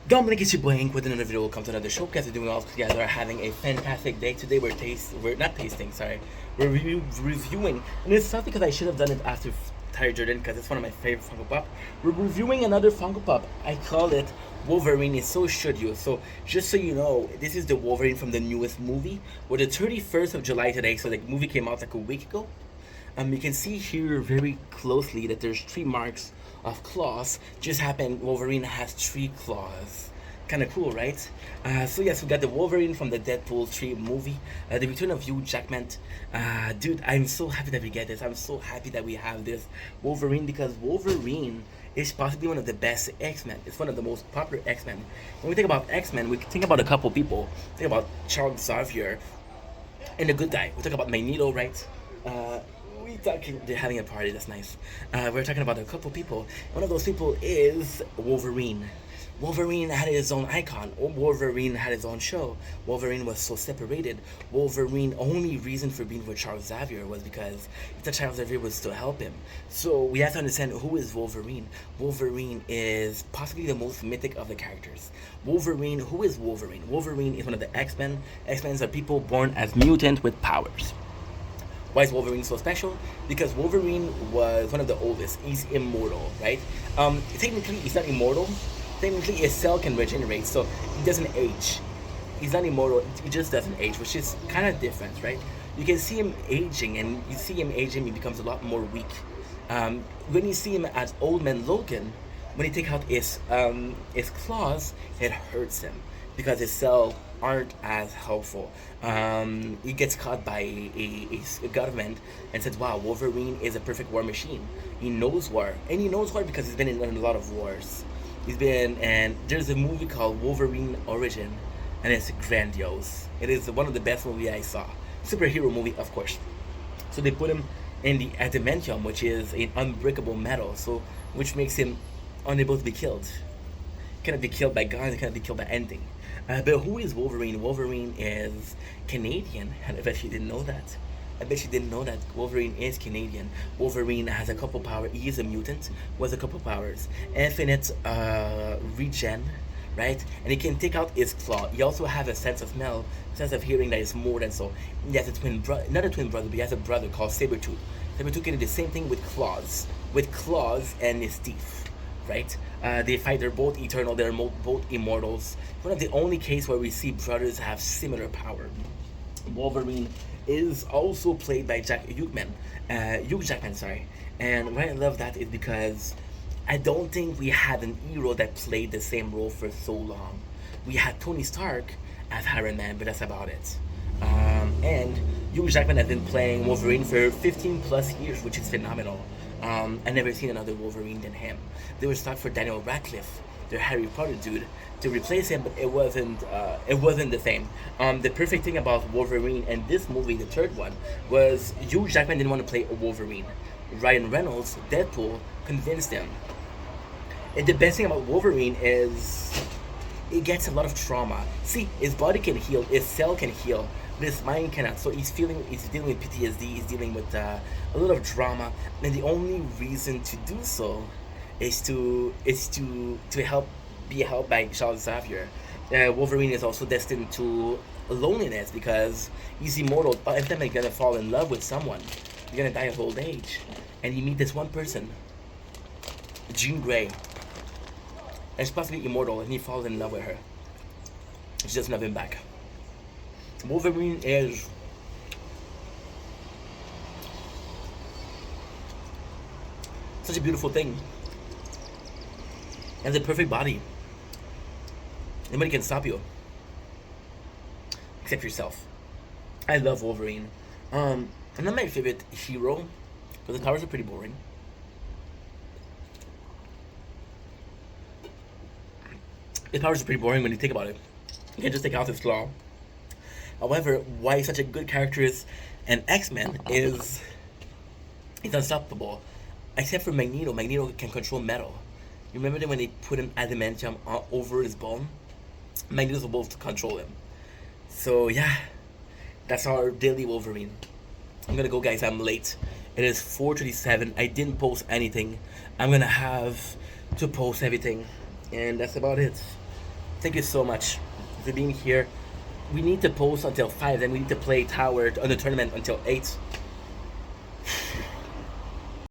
Dominic, it's your boy Ink with another video. Welcome to another showcase. We're doing all together, having a fantastic day. Today we're not tasting, sorry. We're reviewing. And it's not because I should have done it after Tyre Jordan, because it's one of my favorite Funko Pop. We're reviewing another Funko Pop. I call it Wolverine, so should you. So just so you know, this is the Wolverine from the newest movie. We're the 31st of July today, so the movie came out like a week ago. You can see here very closely that there's 3 marks of claws. Just happened, Wolverine has 3 claws. Kind of cool, right? So yes, we got the Wolverine from the Deadpool 3 movie, the return of Hugh Jackman. Dude, I'm so happy that we get this. I'm so happy that we have this Wolverine, because Wolverine is possibly one of the best X-Men. It's one of the most popular X-Men. When we think about X-Men, we think about a couple people. Think about Charles Xavier and the good guy. We talk about Magneto, right? They're having a party. That's nice. We're talking about a couple people. One of those people is Wolverine. Wolverine had his own icon. Wolverine had his own show. Wolverine was so separated. Wolverine only reason for being with Charles Xavier was because the Charles Xavier was to help him. So we have to understand who is Wolverine. Wolverine is possibly the most mythic of the characters. Wolverine, who is Wolverine? Wolverine is one of the X-Men. X-Men are people born as mutant with powers. Why is Wolverine so special? Because Wolverine was one of the oldest. He's immortal, right? Technically, he's not immortal. Technically, his cell can regenerate, so he doesn't age. He's not immortal. He just doesn't age, which is kind of different, right? You can see him aging, and you see him aging, he becomes a lot more weak. When you see him as Old Man Logan, when he take out his claws, it hurts him because his cell aren't as helpful. He gets caught by a government and says, wow, Wolverine is a perfect war machine. He knows war. And he knows war because he's been in a lot of wars. And there's a movie called Wolverine Origin, and it's grandiose. It is one of the best movies I saw. Superhero movie, of course. So they put him in the adamantium, which is an unbreakable metal, so which makes him unable to be killed. Cannot be killed by guns, cannot be killed by anything. But who is Wolverine? Wolverine is Canadian, and I bet you didn't know that. I bet you didn't know that Wolverine is Canadian. Wolverine has a couple powers. He is a mutant with a couple powers. Infinite regen, right? And he can take out his claw. He also has a sense of smell, sense of hearing that is more than so. He has a twin brother, not a twin brother, but he has a brother called Sabretooth. Sabretooth can do the same thing with claws and his teeth. Right? They fight. They're both eternal. They're both immortals. One of the only cases where we see brothers have similar power. Wolverine is also played by Hugh Jackman, sorry. And why I love that is because I don't think we had an hero that played the same role for so long. We had Tony Stark as Iron Man, but that's about it. And Hugh Jackman has been playing Wolverine for 15 plus years, which is phenomenal. I never seen another Wolverine than him. They were stuck for Daniel Radcliffe, the Harry Potter dude, to replace him, but it wasn't the same. The perfect thing about Wolverine and this movie, the third one, was Hugh Jackman didn't want to play a Wolverine. Ryan Reynolds, Deadpool, convinced him. And the best thing about Wolverine is it gets a lot of trauma. See, his body can heal, his cell can heal, but his mind cannot. So he's dealing with PTSD. He's dealing with a lot of drama, and the only reason to do so is to be helped by Charles Xavier. Wolverine is also destined to loneliness because he's immortal. Every time you're gonna fall in love with someone, you're gonna die of old age, and you meet this one person, Jean Grey, and she's possibly immortal, and he falls in love with her. She doesn't have him back. Wolverine is such a beautiful thing. He has a perfect body. Nobody can stop you. Except yourself. I love Wolverine. I'm not my favorite hero, but the powers are pretty boring. His powers are pretty boring when you think about it. You can just take out his claw. However, why such a good character is an X-Men is he's unstoppable. Except for Magneto. Magneto can control metal. You remember that when they put an adamantium over his bone? Magneto's able to control him. So yeah, that's our daily Wolverine. I'm gonna go, guys. I'm late. It is 4:37. I didn't post anything. I'm gonna have to post everything, and that's about it. Thank you so much for being here. We need to post until 5, then we need to play Tower on the tournament until 8.